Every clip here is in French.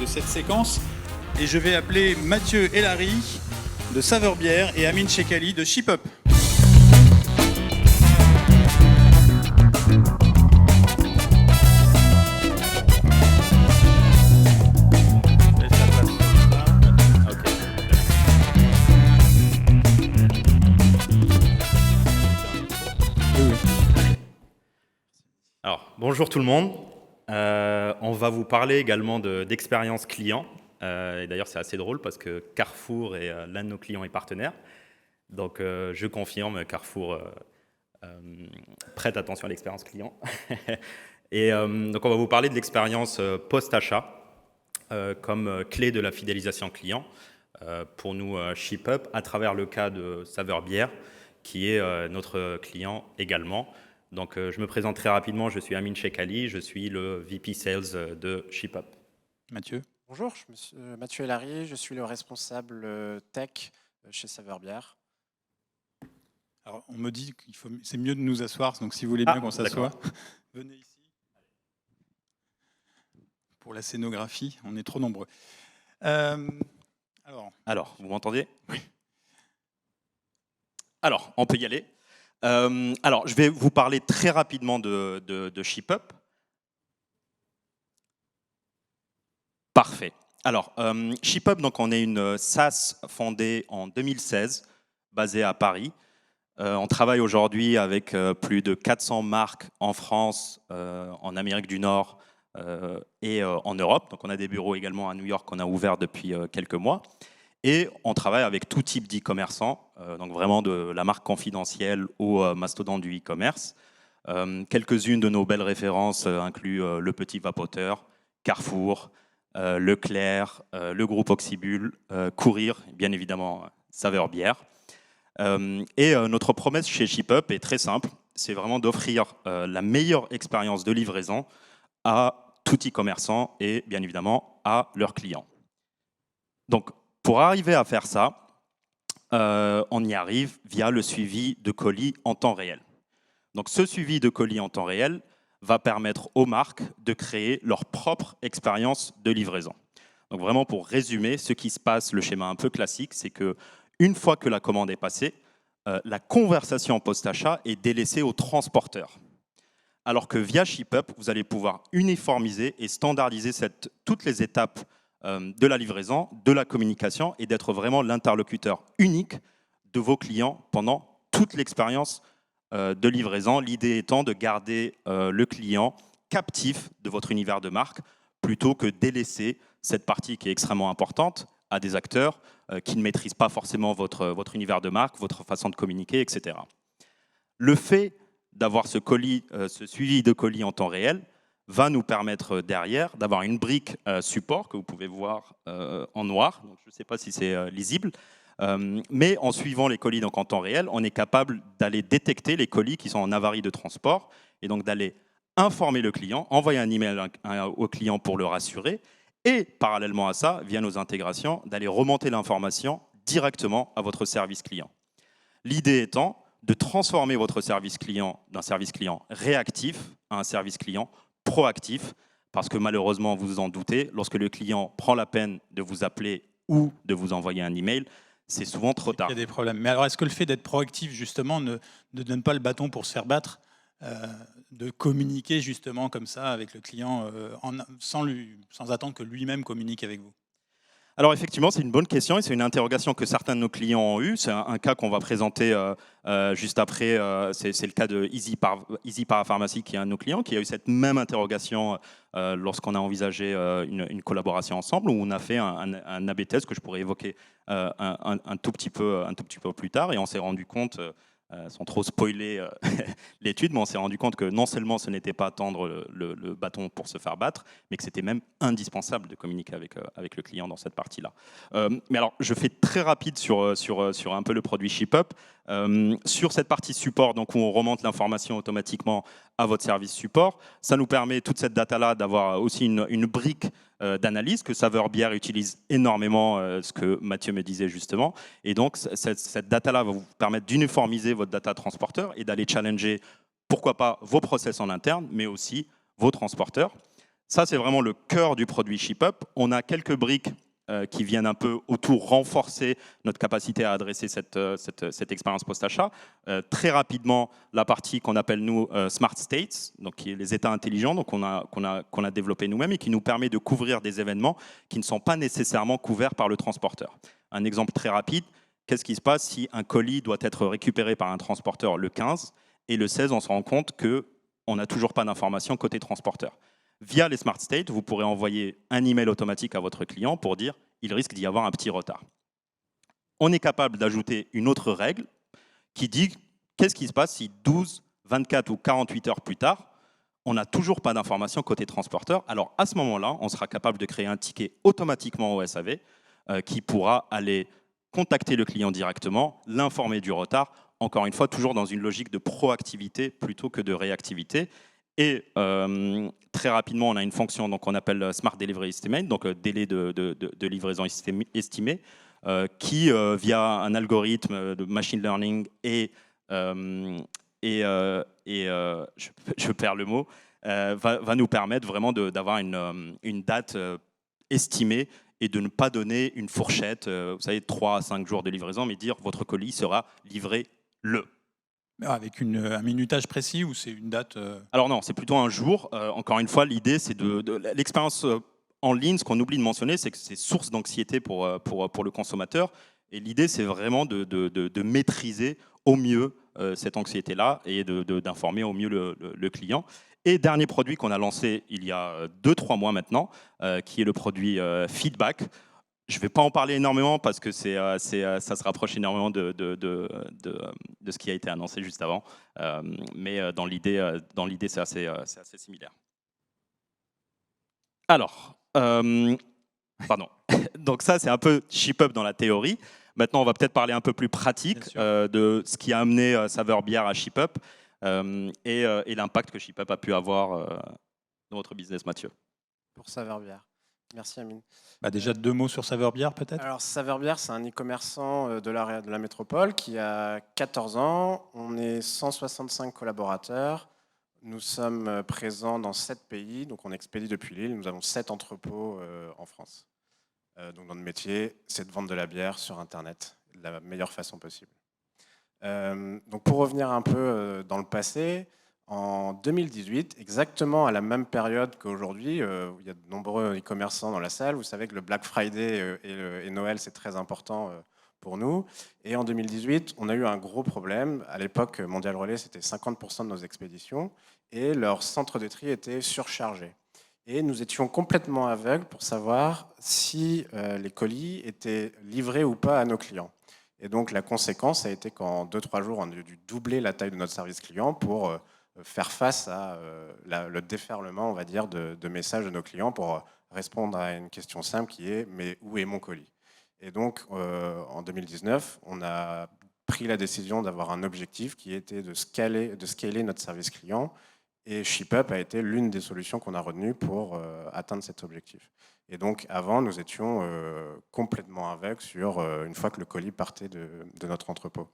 de cette séquence. Et je vais appeler Mathieu Elary de Saveur Bière et Amine Chekali de Ship Up. Alors, bonjour tout le monde. On va vous parler également d'expérience client. Et d'ailleurs, c'est assez drôle parce que Carrefour est l'un de nos clients et partenaires. Donc, je confirme, Carrefour prête attention à l'expérience client. Et donc, on va vous parler de l'expérience post-achat comme clé de la fidélisation client pour nous Ship Up à travers le cas de Saveur Bière, qui est notre client également. Donc, je me présente très rapidement, je suis Amine Chekali, je suis le VP Sales de Ship Up. Mathieu. Bonjour, je suis Mathieu Elary, je suis le responsable tech chez Saveur Bière. Alors, on me dit qu'il faut, c'est mieux de nous asseoir, donc si vous voulez bien qu'on s'assoie, venez ici. Pour la scénographie, on est trop nombreux. Alors, vous m'entendez? Oui. Alors, on peut y aller. Alors, je vais vous parler très rapidement de Ship Up. Parfait. Alors, Ship Up, donc, on est une SaaS fondée en 2016, basée à Paris. On travaille aujourd'hui avec plus de 400 marques en France, en Amérique du Nord et en Europe. Donc, on a des bureaux également à New York qu'on a ouverts depuis quelques mois. Et on travaille avec tout type d'e-commerçants, donc vraiment de la marque confidentielle au mastodonte du e-commerce. Quelques-unes de nos belles références incluent Le Petit Vapoteur, Carrefour, Leclerc, le groupe Oxybul, Courir, bien évidemment Saveur Bière. Et notre promesse chez Ship Up est très simple, c'est vraiment d'offrir la meilleure expérience de livraison à tout e-commerçant et bien évidemment à leurs clients. Donc, pour arriver à faire ça, on y arrive via le suivi de colis en temps réel. Donc, ce suivi de colis en temps réel va permettre aux marques de créer leur propre expérience de livraison. Donc, vraiment, pour résumer, ce qui se passe, le schéma un peu classique, c'est qu'une fois que la commande est passée, la conversation post-achat est délaissée au transporteur. Alors que via Ship Up, vous allez pouvoir uniformiser et standardiser toutes les étapes de la livraison, de la communication et d'être vraiment l'interlocuteur unique de vos clients pendant toute l'expérience de livraison. L'idée étant de garder le client captif de votre univers de marque plutôt que délaisser cette partie qui est extrêmement importante à des acteurs qui ne maîtrisent pas forcément votre univers de marque, votre façon de communiquer, etc. Le fait d'avoir ce suivi de colis en temps réel va nous permettre derrière d'avoir une brique support que vous pouvez voir en noir. Donc, je ne sais pas si c'est lisible, mais en suivant les colis donc, en temps réel, on est capable d'aller détecter les colis qui sont en avarie de transport et donc d'aller informer le client, envoyer un email au client pour le rassurer et parallèlement à ça, via nos intégrations, d'aller remonter l'information directement à votre service client. L'idée étant de transformer votre service client d'un service client réactif à un service client proactif, parce que malheureusement, vous vous en doutez, lorsque le client prend la peine de vous appeler ou de vous envoyer un email, c'est souvent trop tard. Il y a des problèmes. Mais alors, est-ce que le fait d'être proactif, justement, ne donne pas le bâton pour se faire battre, de communiquer justement comme ça avec le client sans attendre que lui-même communique avec vous? Alors effectivement, c'est une bonne question et c'est une interrogation que certains de nos clients ont eue. C'est un cas qu'on va présenter juste après. C'est le cas de Easy Parapharmacie, qui est un de nos clients, qui a eu cette même interrogation lorsqu'on a envisagé une collaboration ensemble, où on a fait un A/B test que je pourrais évoquer un tout petit peu plus tard, et on s'est rendu compte, sans trop spoiler l'étude, mais on s'est rendu compte que non seulement ce n'était pas tendre le bâton pour se faire battre, mais que c'était même indispensable de communiquer avec le client dans cette partie-là. Mais alors, je fais très rapide sur un peu le produit Ship Up. Sur cette partie support, donc où on remonte l'information automatiquement à votre service support, ça nous permet, toute cette data-là, d'avoir aussi une brique d'analyse que Saveur Bière utilise énormément, ce que Mathieu me disait justement. Et donc, cette data-là va vous permettre d'uniformiser votre data transporteur et d'aller challenger, pourquoi pas, vos process en interne, mais aussi vos transporteurs. Ça, c'est vraiment le cœur du produit ShipUp. On a quelques briques qui viennent un peu autour renforcer notre capacité à adresser cette expérience post-achat. Très rapidement, la partie qu'on appelle nous Smart States, donc qui est les états intelligents, donc qu'on a développé nous-mêmes et qui nous permet de couvrir des événements qui ne sont pas nécessairement couverts par le transporteur. Un exemple très rapide, qu'est-ce qui se passe si un colis doit être récupéré par un transporteur le 15 et le 16, on se rend compte qu'on n'a toujours pas d'informations côté transporteur. Via les Smart States, vous pourrez envoyer un email automatique à votre client pour dire il risque d'y avoir un petit retard. On est capable d'ajouter une autre règle qui dit qu'est-ce qui se passe si 12, 24 ou 48 heures plus tard, on n'a toujours pas d'informations côté transporteur. Alors à ce moment-là, on sera capable de créer un ticket automatiquement au SAV qui pourra aller contacter le client directement, l'informer du retard, encore une fois, toujours dans une logique de proactivité plutôt que de réactivité. Et très rapidement, on a une fonction qu'on appelle Smart Delivery Estimate, donc délai de livraison estimé, qui, via un algorithme de machine learning je perds le mot, va nous permettre vraiment d'avoir une date estimée et de ne pas donner une fourchette, vous savez, 3 à 5 jours de livraison, mais dire votre colis sera livré le. Avec un minutage précis ou c'est une date Alors non, c'est plutôt un jour. Encore une fois, l'idée, c'est l'expérience en ligne, ce qu'on oublie de mentionner, c'est que c'est source d'anxiété pour le consommateur. Et l'idée, c'est vraiment de maîtriser au mieux cette anxiété-là et d'informer au mieux le client. Et dernier produit qu'on a lancé il y a 2-3 mois maintenant, qui est le produit Feedback. Je ne vais pas en parler énormément parce que ça se rapproche énormément de ce qui a été annoncé juste avant. Mais dans l'idée, c'est assez similaire. Alors, pardon. Donc ça, c'est un peu ShipUp dans la théorie. Maintenant, on va peut-être parler un peu plus pratique de ce qui a amené Saveur Bière à ShipUp et l'impact que ShipUp a pu avoir dans votre business, Mathieu. Pour Saveur Bière. Merci Amine. Déjà 2 mots sur Saveur Bière peut-être. Alors Saveur Bière, c'est un e-commerçant de la métropole qui a 14 ans. On est 165 collaborateurs. Nous sommes présents dans 7 pays. Donc on expédie depuis Lille. Nous avons 7 entrepôts en France. Donc notre métier, c'est de vendre de la bière sur Internet de la meilleure façon possible. Donc pour revenir un peu dans le passé, en 2018, exactement à la même période qu'aujourd'hui, où il y a de nombreux e-commerçants dans la salle, vous savez que le Black Friday et Noël, c'est très important pour nous. Et en 2018, on a eu un gros problème. À l'époque, Mondial Relais, c'était 50% de nos expéditions et leur centre de tri était surchargé. Et nous étions complètement aveugles pour savoir si les colis étaient livrés ou pas à nos clients. Et donc la conséquence a été qu'en 2-3 jours, on a dû doubler la taille de notre service client pour faire face à le déferlement, on va dire, de messages de nos clients pour répondre à une question simple qui est « mais où est mon colis ?» Et donc en 2019, on a pris la décision d'avoir un objectif qui était de scaler notre service client. Et ShipUp a été l'une des solutions qu'on a retenues pour atteindre cet objectif. Et donc, avant, nous étions complètement aveugles sur une fois que le colis partait de notre entrepôt.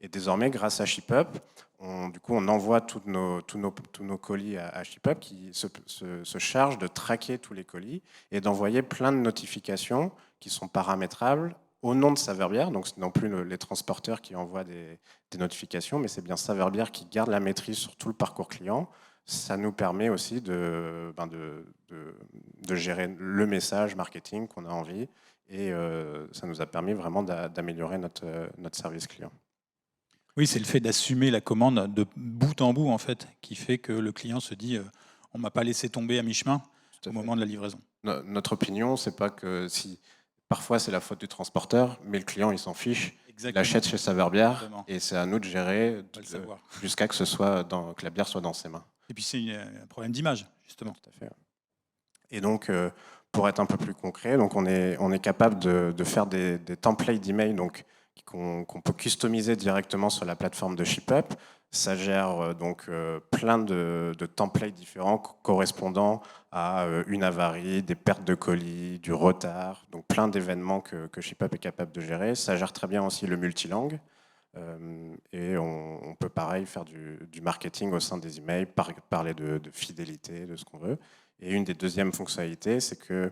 Et désormais, grâce à ShipUp, on envoie tous nos colis à ShipUp qui se charge de traquer tous les colis et d'envoyer plein de notifications qui sont paramétrables au nom de Saveur Bière. Donc, ce n'est non plus les transporteurs qui envoient des notifications, mais c'est bien Saveur Bière qui garde la maîtrise sur tout le parcours client. Ça nous permet aussi de gérer le message marketing qu'on a envie et ça nous a permis vraiment d'améliorer notre service client. Oui, c'est le fait d'assumer la commande de bout en bout en fait qui fait que le client se dit on m'a pas laissé tomber à mi-chemin au moment de la livraison. Notre opinion, c'est pas que si parfois c'est la faute du transporteur, mais le client il s'en fiche. Exactement. Il achète chez Saveur Bière et c'est à nous de gérer jusqu'à que que la bière soit dans ses mains. Et puis c'est un problème d'image, justement. Tout à fait. Et donc, pour être un peu plus concret, donc on est capable de faire des templates d'email qu'on peut customiser directement sur la plateforme de ShipUp. Ça gère donc plein de templates différents correspondant à une avarie, des pertes de colis, du retard, donc plein d'événements que ShipUp est capable de gérer. Ça gère très bien aussi le multilangue. Et on peut pareil faire du marketing au sein des emails, parler de fidélité, de ce qu'on veut. Et une des deuxièmes fonctionnalités, c'est que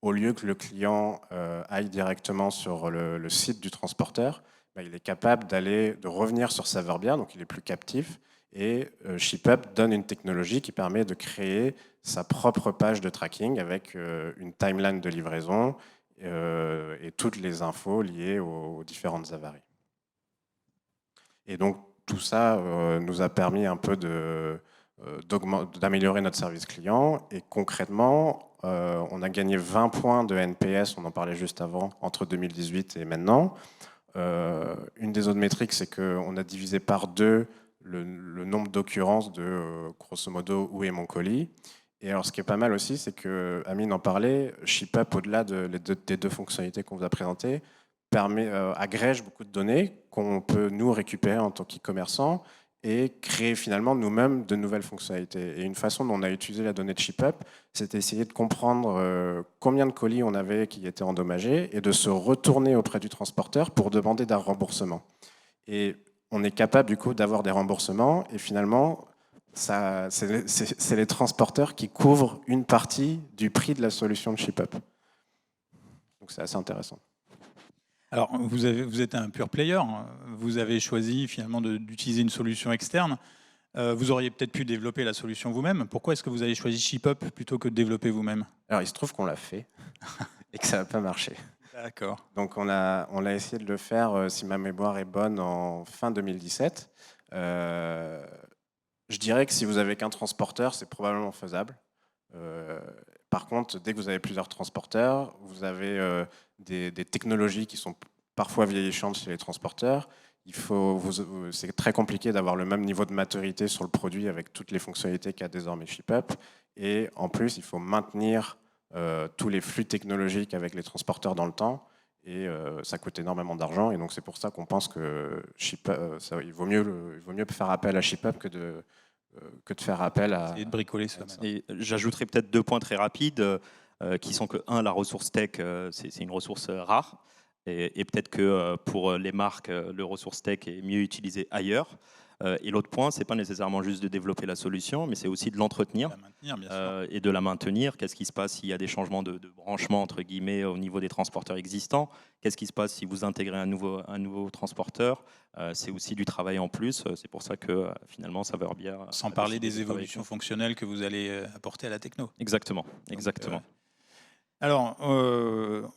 au lieu que le client aille directement sur le site du transporteur, il est capable de revenir sur Serverbia, donc il est plus captif. Et ShipUp donne une technologie qui permet de créer sa propre page de tracking avec une timeline de livraison et toutes les infos liées aux différentes avaries. Et donc tout ça nous a permis un peu d'améliorer notre service client. Et concrètement, on a gagné 20 points de NPS, on en parlait juste avant, entre 2018 et maintenant. Une des autres métriques, c'est qu'on a divisé par 2 le nombre d'occurrences de, grosso modo, où est mon colis. Et alors, ce qui est pas mal aussi, c'est que, Amine en parlait, ShipUp, au-delà des 2 fonctionnalités qu'on vous a présentées, agrège beaucoup de données qu'on peut nous récupérer en tant qu'e-commerçant et créer finalement nous-mêmes de nouvelles fonctionnalités. Et une façon dont on a utilisé la donnée de ShipUp, c'est d'essayer de comprendre combien de colis on avait qui étaient endommagés et de se retourner auprès du transporteur pour demander d'un remboursement. Et on est capable du coup d'avoir des remboursements et finalement, c'est les transporteurs qui couvrent une partie du prix de la solution de ShipUp. Donc c'est assez intéressant. Alors, vous êtes un pure player. Vous avez choisi finalement d'utiliser une solution externe. Vous auriez peut-être pu développer la solution vous-même. Pourquoi est-ce que vous avez choisi ShipUp plutôt que de développer vous-même? Alors, il se trouve qu'on l'a fait et que ça n'a pas marché. D'accord. Donc, on a essayé de le faire, si ma mémoire est bonne, en fin 2017. Je dirais que si vous avez qu'un transporteur, c'est probablement faisable. Par contre, dès que vous avez plusieurs transporteurs, vous avez des technologies qui sont parfois vieillissantes chez les transporteurs. C'est très compliqué d'avoir le même niveau de maturité sur le produit avec toutes les fonctionnalités qu'a désormais ShipUp. Et en plus, il faut maintenir tous les flux technologiques avec les transporteurs dans le temps. Et ça coûte énormément d'argent. Et donc, c'est pour ça qu'on pense que il vaut mieux faire appel à ShipUp que de faire appel à... Et de bricoler ça. Et j'ajouterai peut-être 2 points très rapides qui sont que, la ressource tech, c'est une ressource rare. Et peut-être que pour les marques, le ressource tech est mieux utilisé ailleurs. Et l'autre point, c'est pas nécessairement juste de développer la solution, mais c'est aussi de l'entretenir et de la maintenir. Qu'est-ce qui se passe s'il y a des changements de branchement entre guillemets au niveau des transporteurs existants? Qu'est-ce qui se passe si vous intégrez un nouveau transporteur? C'est aussi du travail en plus. C'est pour ça que finalement, Serverbia. Sans parler des évolutions fonctionnelles que vous allez apporter à la techno. Exactement, exactement. Alors,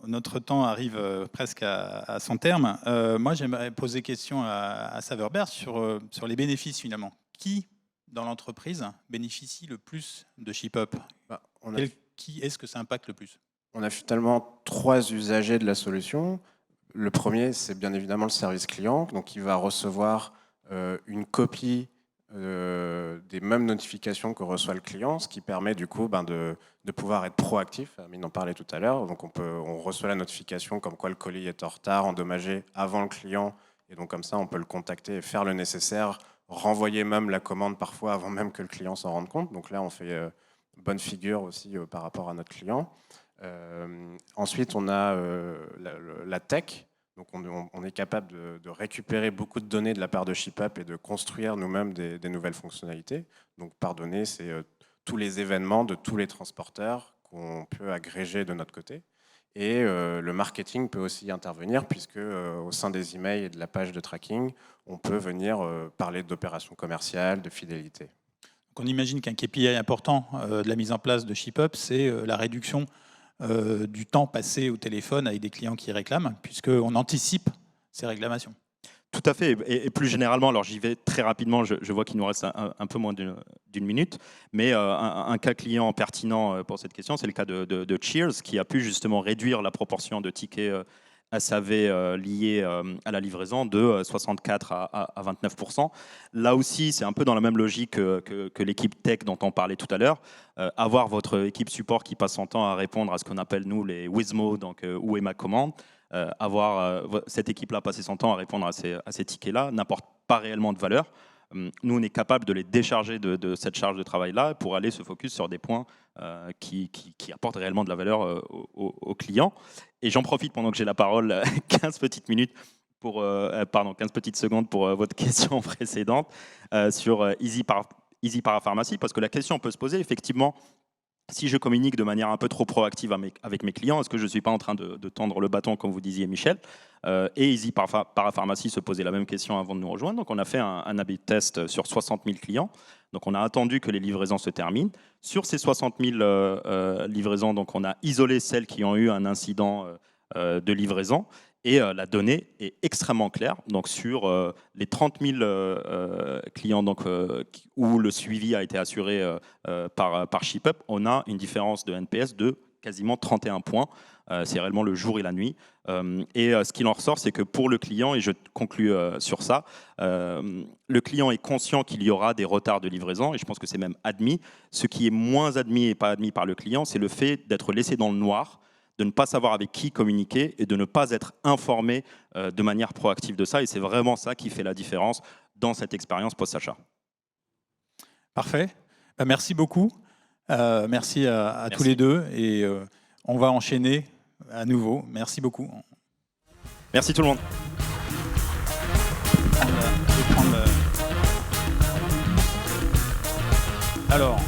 notre temps arrive presque à son terme. Moi, j'aimerais poser question à Serverbia sur les bénéfices finalement. Qui, dans l'entreprise, bénéficie le plus de ShipUp? Qui est-ce que ça impacte le plus? On a finalement 3 usagers de la solution. Le premier, c'est bien évidemment le service client, donc il va recevoir une copie des mêmes notifications que reçoit le client, ce qui permet du coup de pouvoir être proactif. Amine en parlait tout à l'heure. Donc on reçoit la notification comme quoi le colis est en retard, endommagé avant le client, et donc comme ça on peut le contacter et faire le nécessaire, renvoyer même la commande parfois avant même que le client s'en rende compte. Donc là on fait bonne figure aussi par rapport à notre client. Ensuite on a la tech. Donc on est capable de récupérer beaucoup de données de la part de ShipUp et de construire nous-mêmes des nouvelles fonctionnalités. Donc par données, c'est tous les événements de tous les transporteurs qu'on peut agréger de notre côté. Et le marketing peut aussi intervenir puisque au sein des emails et de la page de tracking, on peut venir parler d'opérations commerciales, de fidélité. Donc on imagine qu'un KPI important de la mise en place de ShipUp, c'est la réduction du temps passé au téléphone avec des clients qui réclament, puisqu'on anticipe ces réclamations. Tout à fait. Et plus généralement, alors j'y vais très rapidement, je vois qu'il nous reste un peu moins d'une minute, mais un cas client pertinent pour cette question, c'est le cas de Cheers, qui a pu justement réduire la proportion de tickets SAV liés à la livraison de 64 à 29%. Là aussi, c'est un peu dans la même logique que l'équipe tech dont on parlait tout à l'heure. Avoir votre équipe support qui passe son temps à répondre à ce qu'on appelle, nous, les Wizmo, donc où est ma commande, avoir cette équipe-là passer son temps à répondre à ces tickets-là n'apporte pas réellement de valeur. Nous, on est capable de les décharger de cette charge de travail-là pour aller se focus sur des points qui apportent réellement de la valeur aux clients. Et j'en profite pendant que j'ai la parole, 15 petites minutes pour, 15 petites secondes pour votre question précédente sur Easy Parapharmacie, parce que la question peut se poser effectivement. si je communique de manière un peu trop proactive avec mes clients, est-ce que je ne suis pas en train de tendre le bâton, comme vous disiez, Michel? Et Easy Parapharmacie se posait la même question avant de nous rejoindre. Donc, on a fait un A/B test sur 60 000 clients. Donc, on a attendu que les livraisons se terminent. Sur ces 60 000 livraisons, donc, on a isolé celles qui ont eu un incident de livraison. Et la donnée est extrêmement claire. Donc, sur les 30 000 clients donc, où le suivi a été assuré par ShipUp, on a une différence de NPS de quasiment 31 points. C'est réellement le jour et la nuit. Et ce qu'il en ressort, c'est que pour le client, et je conclus sur ça, le client est conscient qu'il y aura des retards de livraison, et je pense que c'est même admis. Ce qui est moins admis et pas admis par le client, c'est le fait d'être laissé dans le noir, de ne pas savoir avec qui communiquer et de ne pas être informé de manière proactive de ça. Et c'est vraiment ça qui fait la différence dans cette expérience post-achat. Parfait. Bah, merci beaucoup. Merci à tous les deux. Et on va enchaîner à nouveau. Merci beaucoup. Merci tout le monde. Alors...